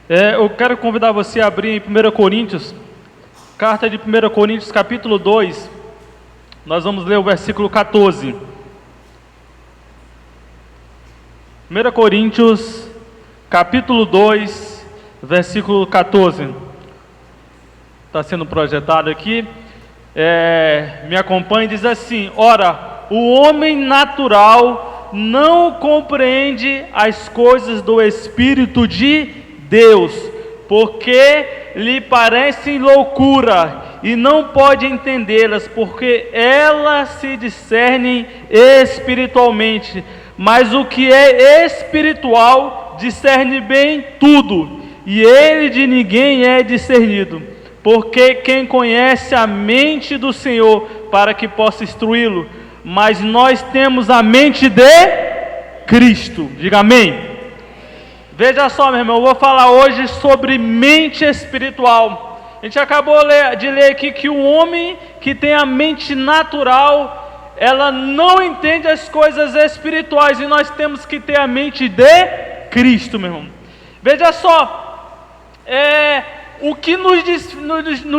Eu quero convidar você a abrir em 1 Coríntios, carta de 1 Coríntios, capítulo 2. Nós vamos ler o versículo 14. 1 Coríntios, capítulo 2, versículo 14. Está sendo projetado aqui. Me acompanhe, diz assim: Ora, o homem natural não compreende as coisas do Espírito de Deus, porque lhe parecem loucura, e não pode entendê-las, porque elas se discernem espiritualmente. Mas o que é espiritual discerne bem tudo, e ele de ninguém é discernido. Porque quem conhece a mente do Senhor para que possa instruí-lo? Mas nós temos a mente de Cristo. Diga amém. Veja só, meu irmão, eu vou falar hoje sobre mente espiritual. A gente acabou de ler aqui que o homem que tem a mente natural, ela não entende as coisas espirituais, e nós temos que ter a mente de Cristo, meu irmão. Veja só, o que nos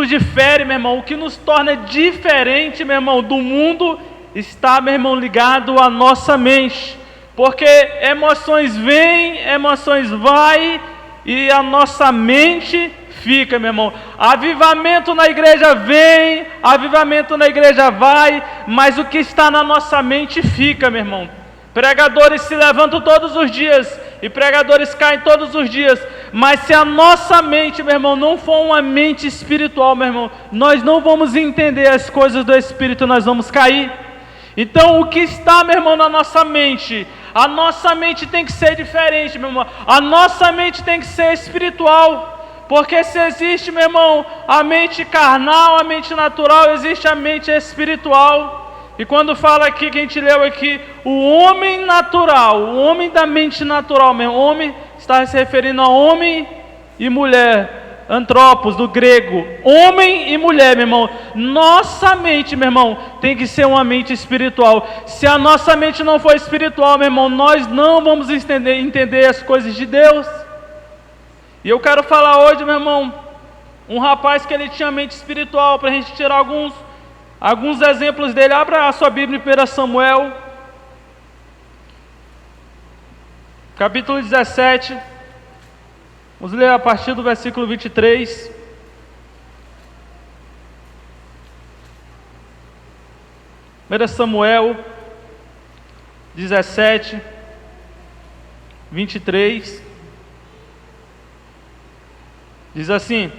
difere, meu irmão, o que nos torna diferente, meu irmão, do mundo, está, meu irmão, ligado à nossa mente. Porque emoções vêm, emoções vão, e a nossa mente fica, meu irmão. Avivamento na igreja vem, avivamento na igreja vai, mas o que está na nossa mente fica, meu irmão. Pregadores se levantam todos os dias, e pregadores caem todos os dias, mas se a nossa mente, meu irmão, não for uma mente espiritual, meu irmão, nós não vamos entender as coisas do Espírito, nós vamos cair. Então o que está, meu irmão, na nossa mente? A nossa mente tem que ser diferente, meu irmão. A nossa mente tem que ser espiritual. Porque se existe, meu irmão, a mente carnal, a mente natural, existe a mente espiritual. E quando fala aqui, que a gente leu aqui, o homem natural, o homem da mente natural, meu irmão, homem está se referindo a homem e mulher. Antropos, do grego, homem e mulher, meu irmão. Nossa mente, meu irmão, tem que ser uma mente espiritual. Se a nossa mente não for espiritual, meu irmão, nós não vamos entender as coisas de Deus. E eu quero falar hoje, meu irmão, um rapaz que ele tinha mente espiritual, para a gente tirar alguns exemplos dele. Abra a sua Bíblia em 1 Samuel, capítulo 17. Vamos ler a partir do versículo 23. Samuel 17, 23. Diz assim: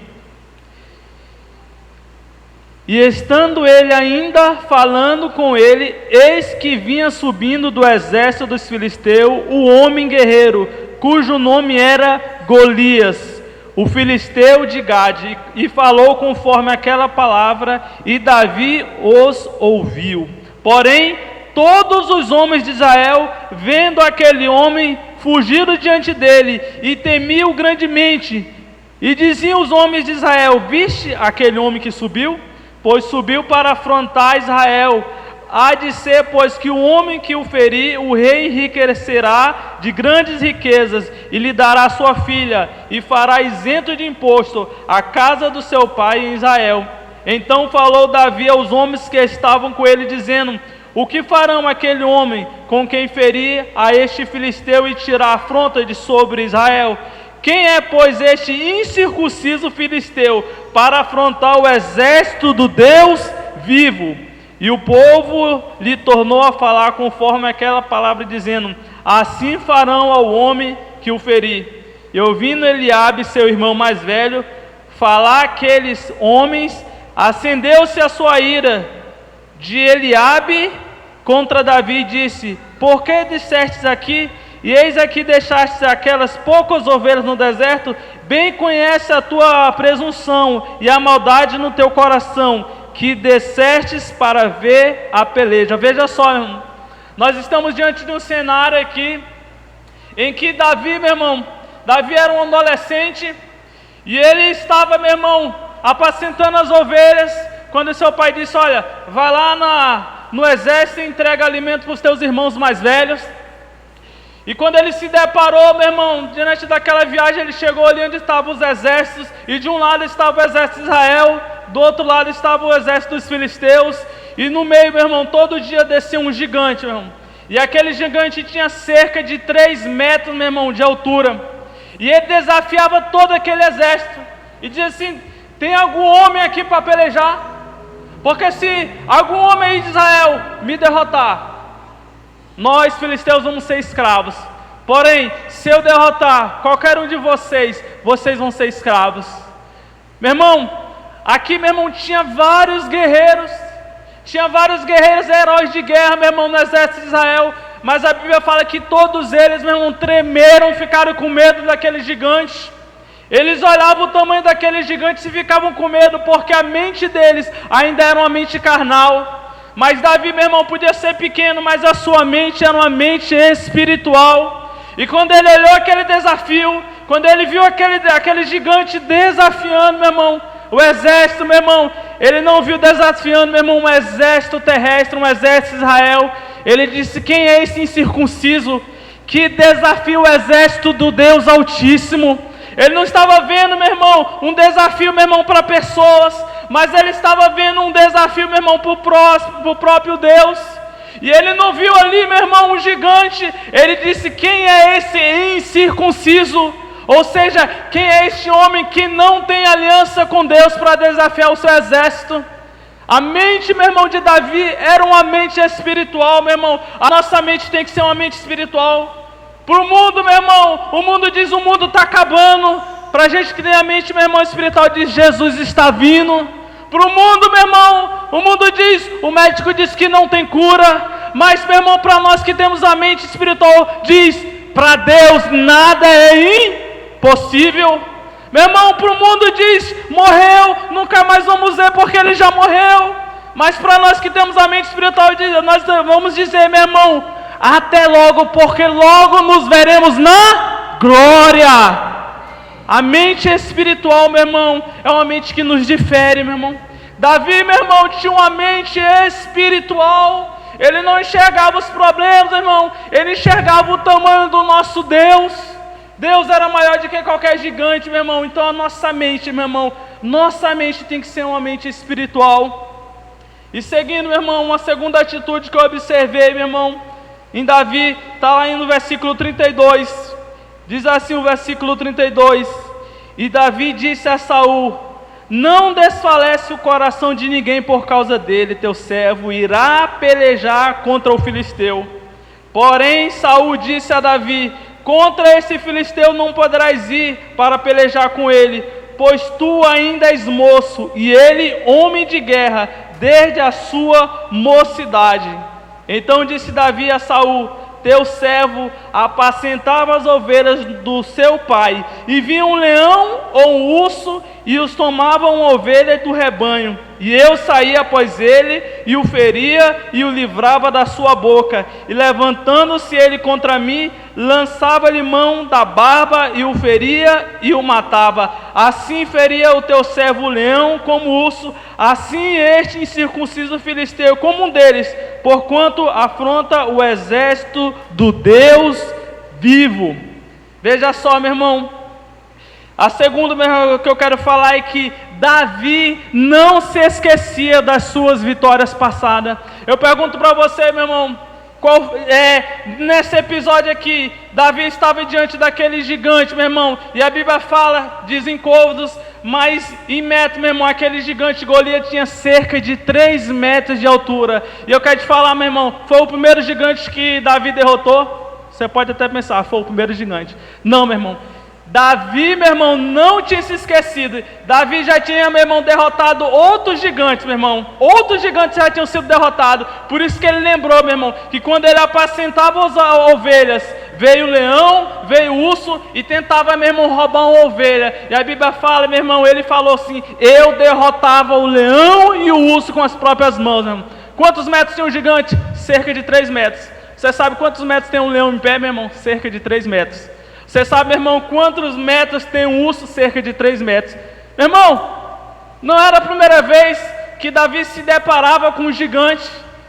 E estando ele ainda falando com ele, eis que vinha subindo do exército dos filisteus o homem guerreiro, cujo nome era Golias, o filisteu de Gade, e falou conforme aquela palavra, e Davi os ouviu. Porém, todos os homens de Israel, vendo aquele homem, fugiram diante dele, e temiam grandemente. E diziam os homens de Israel: Viste aquele homem que subiu? Pois subiu para afrontar Israel. Há de ser, pois, que o homem que o ferir, o rei enriquecerá de grandes riquezas, e lhe dará sua filha, e fará isento de imposto a casa do seu pai em Israel. Então falou Davi aos homens que estavam com ele, dizendo: O que farão aquele homem com quem ferir a este filisteu e tirar a afronta de sobre Israel? Quem é, pois, este incircunciso filisteu para afrontar o exército do Deus vivo? E o povo lhe tornou a falar conforme aquela palavra, dizendo: Assim farão ao homem que o ferir. E ouvindo Eliabe, seu irmão mais velho, falar aqueles homens, acendeu-se a sua ira de Eliabe contra Davi, e disse: Por que dissestes aqui? E eis aqui deixastes aquelas poucas ovelhas no deserto? Bem conhece a tua presunção e a maldade no teu coração, que descestes para ver a peleja. Veja só, irmão, nós estamos diante de um cenário aqui, em que Davi, meu irmão, Davi era um adolescente, e ele estava, meu irmão, apacentando as ovelhas, quando seu pai disse: Olha, vai lá no exército e entrega alimento para os teus irmãos mais velhos. E quando ele se deparou, meu irmão, diante daquela viagem, ele chegou ali onde estavam os exércitos, e de um lado estava o exército de Israel, do outro lado estava o exército dos filisteus, e no meio, meu irmão, todo dia descia um gigante, meu irmão. E aquele gigante tinha cerca de 3 metros, meu irmão, de altura. E ele desafiava todo aquele exército, e dizia assim: tem algum homem aqui para pelejar? Porque se algum homem aí de Israel me derrotar, nós, filisteus, vamos ser escravos. Porém, se eu derrotar qualquer um de vocês, vocês vão ser escravos. Meu irmão, aqui, meu irmão, tinha vários guerreiros heróis de guerra, meu irmão, no exército de Israel. Mas a Bíblia fala que todos eles, meu irmão, tremeram, ficaram com medo daquele gigante. Eles olhavam o tamanho daquele gigante e ficavam com medo, porque a mente deles ainda era uma mente carnal. Mas Davi, meu irmão, podia ser pequeno, mas a sua mente era uma mente espiritual. E quando ele olhou aquele desafio, quando ele viu aquele gigante desafiando, meu irmão, o exército, meu irmão, ele não viu desafiando, meu irmão, um exército terrestre, um exército de Israel. Ele disse: quem é esse incircunciso que desafia o exército do Deus Altíssimo? Ele não estava vendo, meu irmão, um desafio, meu irmão, para pessoas, mas ele estava vendo um desafio, meu irmão, para o próprio Deus. E ele não viu ali, meu irmão, um gigante. Ele disse: quem é esse incircunciso? Ou seja, quem é este homem que não tem aliança com Deus para desafiar o seu exército? A mente, meu irmão, de Davi era uma mente espiritual, meu irmão. A nossa mente tem que ser uma mente espiritual. Para o mundo, meu irmão, o mundo diz: o mundo está acabando. Para a gente que tem a mente, meu irmão, espiritual, diz: Jesus está vindo. Para o mundo, meu irmão, o mundo diz, o médico diz que não tem cura. Mas, meu irmão, para nós que temos a mente espiritual, diz: para Deus nada é impossível. Meu irmão, para o mundo diz: morreu, nunca mais vamos ver porque ele já morreu. Mas para nós que temos a mente espiritual, nós vamos dizer: meu irmão, até logo, porque logo nos veremos na glória. A mente espiritual, meu irmão, é uma mente que nos difere, meu irmão. Davi, meu irmão, tinha uma mente espiritual. Ele não enxergava os problemas, meu irmão. Ele enxergava o tamanho do nosso Deus. Deus era maior do que qualquer gigante, meu irmão. Então a nossa mente, meu irmão, nossa mente tem que ser uma mente espiritual. E seguindo, meu irmão, uma segunda atitude que eu observei, meu irmão, em Davi, está lá no versículo 32, diz assim o versículo 32, e Davi disse a Saul: não desfalece o coração de ninguém por causa dele, teu servo irá pelejar contra o filisteu. Porém Saul disse a Davi: contra esse filisteu não poderás ir para pelejar com ele, pois tu ainda és moço, e ele homem de guerra, desde a sua mocidade. Então disse Davi a Saul: teu servo apacentava as ovelhas do seu pai, e vinha um leão ou um urso, e os tomavam uma ovelha do rebanho, e eu saía após ele, e o feria, e o livrava da sua boca, e levantando-se ele contra mim, lançava-lhe mão da barba, e o feria, e o matava. Assim feria o teu servo o leão como o urso, assim este incircunciso filisteu como um deles, porquanto afronta o exército do Deus vivo. Veja só, meu irmão, a segunda, meu irmão, que eu quero falar é que Davi não se esquecia das suas vitórias passadas. Eu pergunto para você, meu irmão, nesse episódio aqui, Davi estava diante daquele gigante, meu irmão, e a Bíblia fala, diz em côvados, mas em metro, meu irmão, aquele gigante Golias tinha cerca de 3 metros de altura. E eu quero te falar, meu irmão, foi o primeiro gigante que Davi derrotou? Você pode até pensar, foi o primeiro gigante. Não, meu irmão. Davi, meu irmão, não tinha se esquecido. Davi já tinha, meu irmão, derrotado outros gigantes, meu irmão. Outros gigantes já tinham sido derrotados. Por isso que ele lembrou, meu irmão, que quando ele apacentava as ovelhas, veio o leão, veio o urso e tentava, meu irmão, roubar uma ovelha. E a Bíblia fala, meu irmão, ele falou assim: eu derrotava o leão e o urso com as próprias mãos, meu irmão. Quantos metros tinha um gigante? Cerca de 3 metros. Você sabe quantos metros tem um leão em pé, meu irmão? Cerca de 3 metros. Você sabe, meu irmão, quantos metros tem um urso? Cerca de 3 metros. Meu irmão, não era a primeira vez que Davi se deparava com um gigante.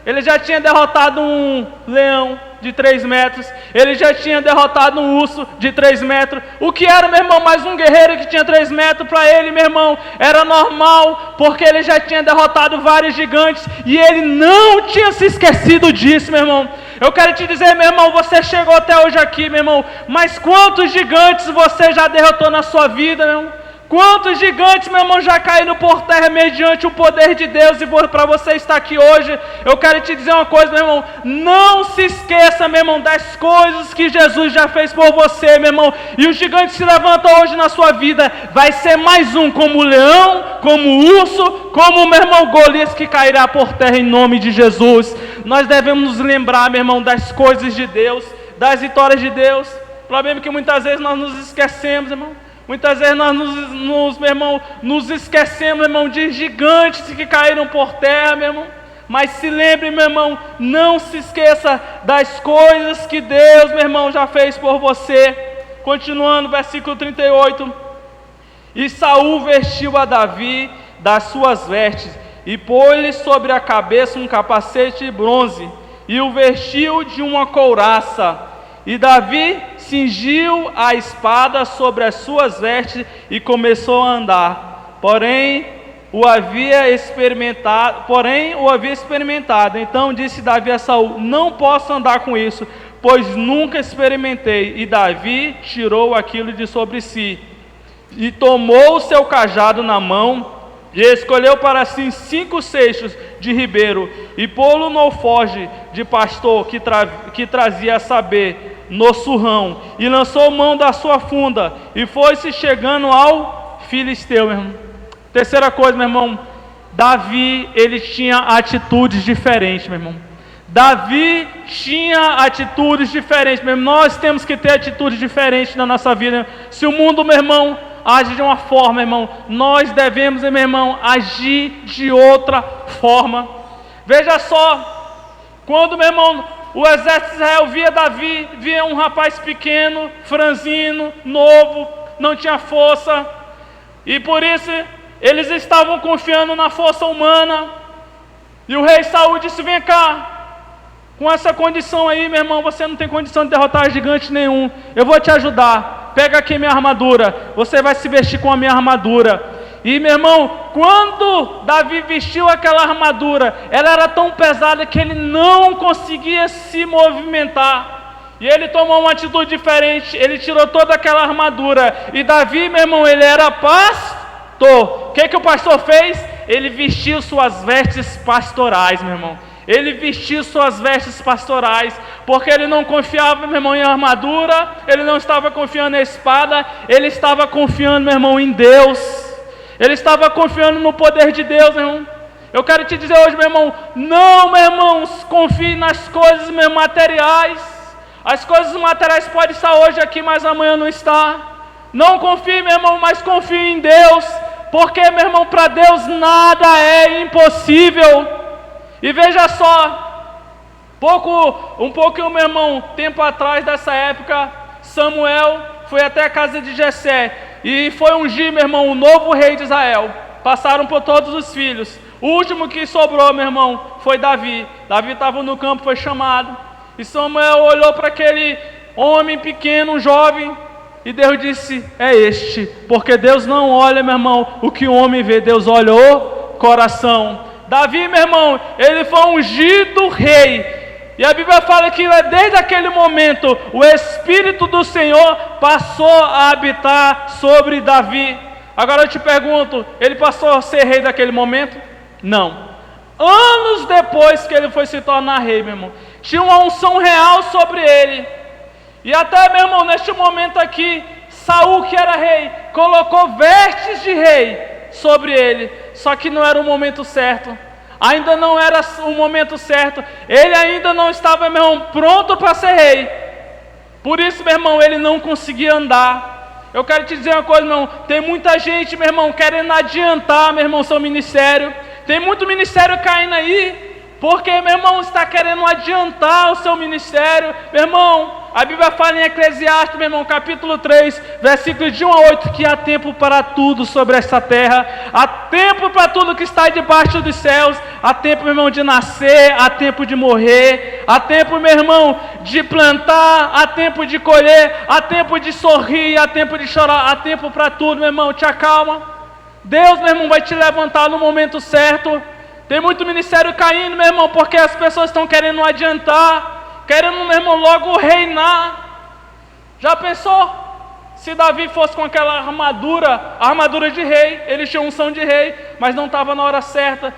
Ele já tinha derrotado um leão, de 3 metros. Ele já tinha derrotado um urso de 3 metros. O que era, meu irmão, mais um guerreiro que tinha 3 metros para ele, meu irmão, era normal, porque ele já tinha derrotado vários gigantes e ele não tinha se esquecido disso, meu irmão. Eu quero te dizer, meu irmão, você chegou até hoje aqui, meu irmão, mas quantos gigantes você já derrotou na sua vida, meu irmão? Quantos gigantes, meu irmão, já caíram por terra mediante o poder de Deus? E para você estar aqui hoje, eu quero te dizer uma coisa, meu irmão, não se esqueça, meu irmão, das coisas que Jesus já fez por você, meu irmão. E o gigante que se levanta hoje na sua vida vai ser mais um, como o leão, como o urso, como o meu irmão Golias, que cairá por terra em nome de Jesus. Nós devemos nos lembrar, meu irmão, das coisas de Deus, das vitórias de Deus. O problema é que muitas vezes nós nos esquecemos, irmão. Muitas vezes nós meu irmão, nos esquecemos, meu irmão, de gigantes que caíram por terra, meu irmão. Mas se lembre, meu irmão, não se esqueça das coisas que Deus, meu irmão, já fez por você. Continuando, versículo 38. E Saul vestiu a Davi das suas vestes, e pôs-lhe sobre a cabeça um capacete de bronze, e o vestiu de uma couraça. E Davi cingiu a espada sobre as suas vestes e começou a andar. Porém, o havia experimentado. Então disse Davi a Saul: não posso andar com isso, pois nunca experimentei. E Davi tirou aquilo de sobre si, e tomou o seu cajado na mão, e escolheu para si 5 seixos de ribeiro, e pô-lo no alforje de pastor que trazia a saber, no surrão, e lançou mão da sua funda, e foi-se chegando ao filisteu, meu irmão. Terceira coisa, meu irmão, Davi, ele tinha atitudes diferentes, meu irmão. Davi tinha atitudes diferentes, meu irmão. Nós temos que ter atitudes diferentes na nossa vida. Se o mundo, meu irmão, age de uma forma, meu irmão, nós devemos, meu irmão, agir de outra forma. Veja só, quando, meu irmão, o exército de Israel via Davi, via um rapaz pequeno, franzino, novo, não tinha força, e por isso eles estavam confiando na força humana. E o rei Saul disse: vem cá, com essa condição aí, meu irmão, você não tem condição de derrotar gigante nenhum, eu vou te ajudar, pega aqui minha armadura, você vai se vestir com a minha armadura. E, meu irmão, quando Davi vestiu aquela armadura, ela era tão pesada que ele não conseguia se movimentar. E ele tomou uma atitude diferente, ele tirou toda aquela armadura. E Davi, meu irmão, ele era pastor. O que o pastor fez? Ele vestiu suas vestes pastorais, meu irmão. Ele vestiu suas vestes pastorais, porque ele não confiava, meu irmão, em armadura, ele não estava confiando em espada, ele estava confiando, meu irmão, em Deus. Ele estava confiando no poder de Deus, meu irmão. Eu quero te dizer hoje, meu irmão, não, meu irmão, confie nas coisas, meu, materiais. As coisas materiais podem estar hoje aqui, mas amanhã não está. Não confie, meu irmão, mas confie em Deus, porque, meu irmão, para Deus nada é impossível. E veja só, um pouquinho, meu irmão, tempo atrás dessa época, Samuel foi até a casa de Jessé e foi ungir, meu irmão, o novo rei de Israel. Passaram por todos os filhos. O último que sobrou, meu irmão, foi Davi. Davi estava no campo, foi chamado. E Samuel olhou para aquele homem pequeno, jovem, e Deus disse: é este. Porque Deus não olha, meu irmão, o que o homem vê, Deus olha o coração. Davi, meu irmão, ele foi ungido rei. E a Bíblia fala que desde aquele momento o Espírito do Senhor passou a habitar sobre Davi. Agora eu te pergunto, ele passou a ser rei daquele momento? Não. Anos depois que ele foi se tornar rei, meu irmão, tinha uma unção real sobre ele. E até, meu irmão, neste momento aqui, Saul, que era rei, colocou vestes de rei sobre ele. Só que não era o momento certo. Ainda não era o momento certo. Ele ainda não estava, meu irmão, pronto para ser rei. Por isso, meu irmão, ele não conseguia andar. Eu quero te dizer uma coisa, meu irmão. Tem muita gente, meu irmão, querendo adiantar, meu irmão, seu ministério. Tem muito ministério caindo aí, porque, meu irmão, está querendo adiantar o seu ministério. Meu irmão, a Bíblia fala em Eclesiastes, meu irmão, capítulo 3, versículos de 1 a 8, que há tempo para tudo sobre esta terra, há tempo para tudo que está debaixo dos céus, há tempo, meu irmão, de nascer, há tempo de morrer, há tempo, meu irmão, de plantar, há tempo de colher, há tempo de sorrir, há tempo de chorar, há tempo para tudo, meu irmão. Te acalma. Deus, meu irmão, vai te levantar no momento certo. Tem muito ministério caindo, meu irmão, porque as pessoas estão querendo adiantar, querendo, meu irmão, logo reinar. Já pensou? Se Davi fosse com aquela armadura de rei, ele tinha unção de rei, mas não estava na hora certa,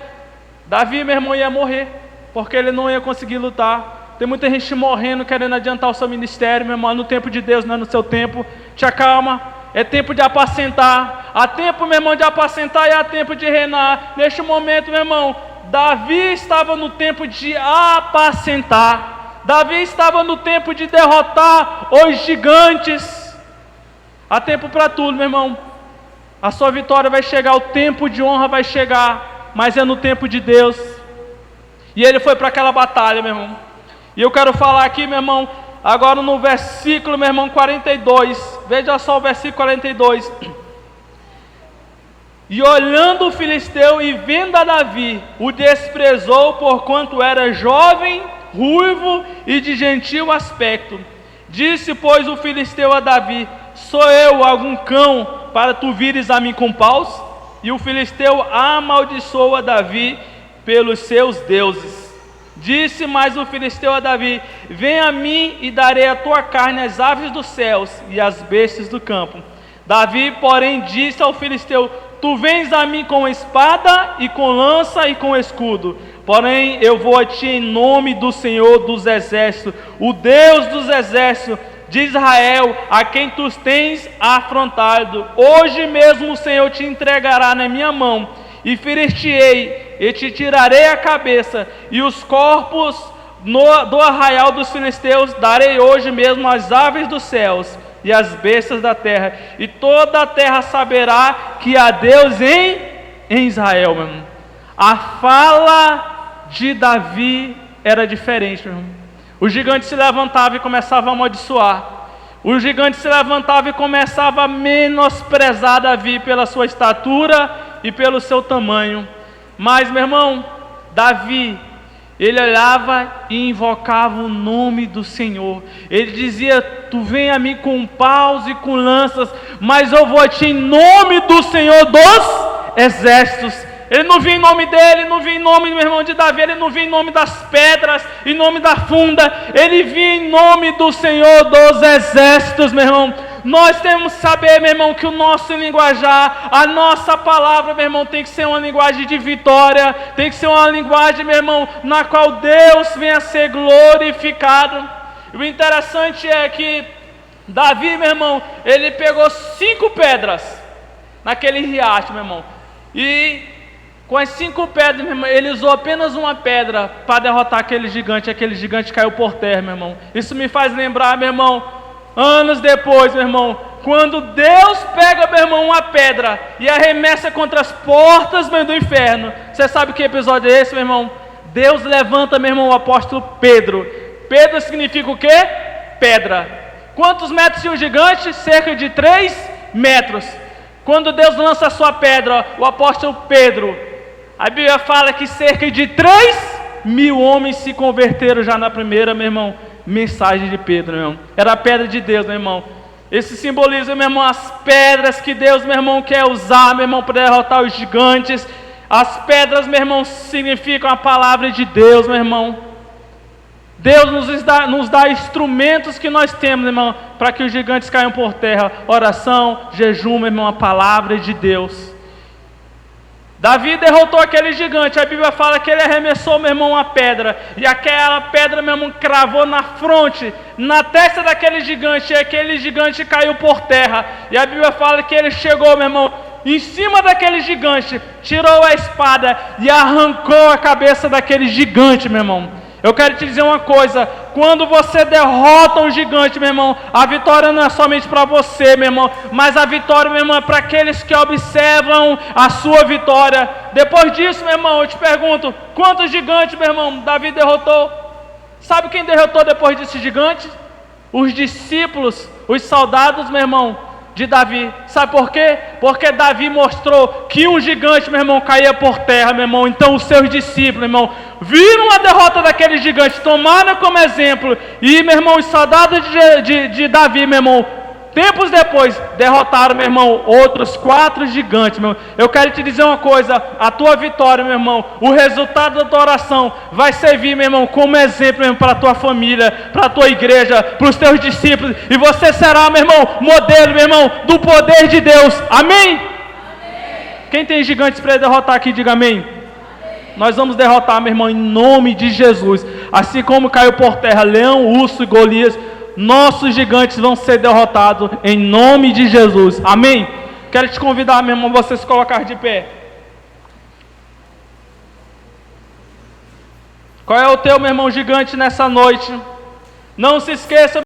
Davi, meu irmão, ia morrer, porque ele não ia conseguir lutar. Tem muita gente morrendo, querendo adiantar o seu ministério, meu irmão. No tempo de Deus, não é no seu tempo. Te acalma, é tempo de apacentar. Há tempo, meu irmão, de apacentar e há tempo de reinar. Neste momento, meu irmão, Davi estava no tempo de apacentar. Davi estava no tempo de derrotar os gigantes. Há tempo para tudo, meu irmão. A sua vitória vai chegar, o tempo de honra vai chegar, mas é no tempo de Deus. E ele foi para aquela batalha, meu irmão. E eu quero falar aqui, meu irmão, agora no versículo, meu irmão, 42. Veja só o versículo 42. E olhando o filisteu e vendo a Davi, o desprezou porquanto era jovem, ruivo e de gentil aspecto. Disse, pois, o filisteu a Davi: sou eu algum cão para tu vires a mim com paus? E o filisteu amaldiçoou a Davi pelos seus deuses. Disse mais o filisteu a Davi: vem a mim e darei a tua carne às aves dos céus e às bestas do campo. Davi, porém, disse ao filisteu: tu vens a mim com espada e com lança e com escudo, porém eu vou a ti em nome do Senhor dos exércitos, o Deus dos exércitos de Israel, a quem tu tens afrontado. Hoje mesmo o Senhor te entregará na minha mão, e ferir-te-ei, e te tirarei a cabeça, e os corpos do arraial dos filisteus darei hoje mesmo às aves dos céus e às bestas da terra, e toda a terra saberá que há Deus em Israel, meu irmão. A fala de Davi era diferente, meu irmão. O gigante se levantava e começava a amaldiçoar. O gigante se levantava e começava a menosprezar Davi pela sua estatura e pelo seu tamanho. Mas, meu irmão, Davi, ele olhava e invocava o nome do Senhor. Ele dizia: tu vem a mim com paus e com lanças, mas eu vou a ti em nome do Senhor dos exércitos. Ele não vinha em nome dele, não vinha em nome, meu irmão, de Davi, ele não vinha em nome das pedras, em nome da funda, ele vinha em nome do Senhor dos exércitos, meu irmão. Nós temos que saber, meu irmão, que o nosso linguajar, a nossa palavra, meu irmão, tem que ser uma linguagem de vitória, tem que ser uma linguagem, meu irmão, na qual Deus venha a ser glorificado. E o interessante é que Davi, meu irmão, ele pegou 5 pedras naquele riacho, meu irmão, e com as 5 pedras, meu irmão, ele usou apenas uma pedra para derrotar aquele gigante caiu por terra, meu irmão. Isso me faz lembrar, meu irmão, anos depois, meu irmão, quando Deus pega, meu irmão, uma pedra e arremessa contra as portas, meu, do inferno. Você sabe que episódio é esse, meu irmão? Deus levanta, meu irmão, o apóstolo Pedro. Pedro significa o quê? Pedra. Quantos metros tinha o gigante? Cerca de 3 metros. Quando Deus lança a sua pedra, o apóstolo Pedro, a Bíblia fala que cerca de 3.000 homens se converteram já na primeira, meu irmão, mensagem de Pedro, meu irmão. Era a pedra de Deus, meu irmão. Esse simboliza, meu irmão, as pedras que Deus, meu irmão, quer usar, meu irmão, para derrotar os gigantes. As pedras, meu irmão, significam a palavra de Deus, meu irmão. Deus nos dá instrumentos que nós temos, meu irmão, para que os gigantes caiam por terra. Oração, jejum, meu irmão, a palavra de Deus. Davi derrotou aquele gigante. A Bíblia fala que ele arremessou, meu irmão, uma pedra, e aquela pedra, meu irmão, cravou na fronte, na testa daquele gigante, e aquele gigante caiu por terra. E a Bíblia fala que ele chegou, meu irmão, em cima daquele gigante, tirou a espada e arrancou a cabeça daquele gigante, meu irmão. Eu quero te dizer uma coisa: quando você derrota um gigante, meu irmão, a vitória não é somente para você, meu irmão, mas a vitória, meu irmão, é para aqueles que observam a sua vitória. Depois disso, meu irmão, eu te pergunto: quantos gigantes, meu irmão, Davi derrotou? Sabe quem derrotou depois desse gigante? Os discípulos, os soldados, meu irmão, de Davi. Sabe por quê? Porque Davi mostrou que um gigante, meu irmão, caía por terra, meu irmão. Então os seus discípulos, meu irmão, viram a derrota daquele gigante, tomaram como exemplo, e, meu irmão, os soldados de Davi, meu irmão, tempos depois, derrotaram, meu irmão, outros 4 gigantes, meu irmão. Eu quero te dizer uma coisa, a tua vitória, meu irmão, o resultado da tua oração vai servir, meu irmão, como exemplo, meu irmão, para a tua família, para a tua igreja, para os teus discípulos, e você será, meu irmão, modelo, meu irmão, do poder de Deus, amém? Quem tem gigantes para derrotar aqui, diga amém. Nós vamos derrotar, meu irmão, em nome de Jesus. Assim como caiu por terra leão, urso e Golias, nossos gigantes vão ser derrotados em nome de Jesus. Amém? Quero te convidar, meu irmão, você se colocar de pé. Qual é o teu, meu irmão, gigante nessa noite? Não se esqueça,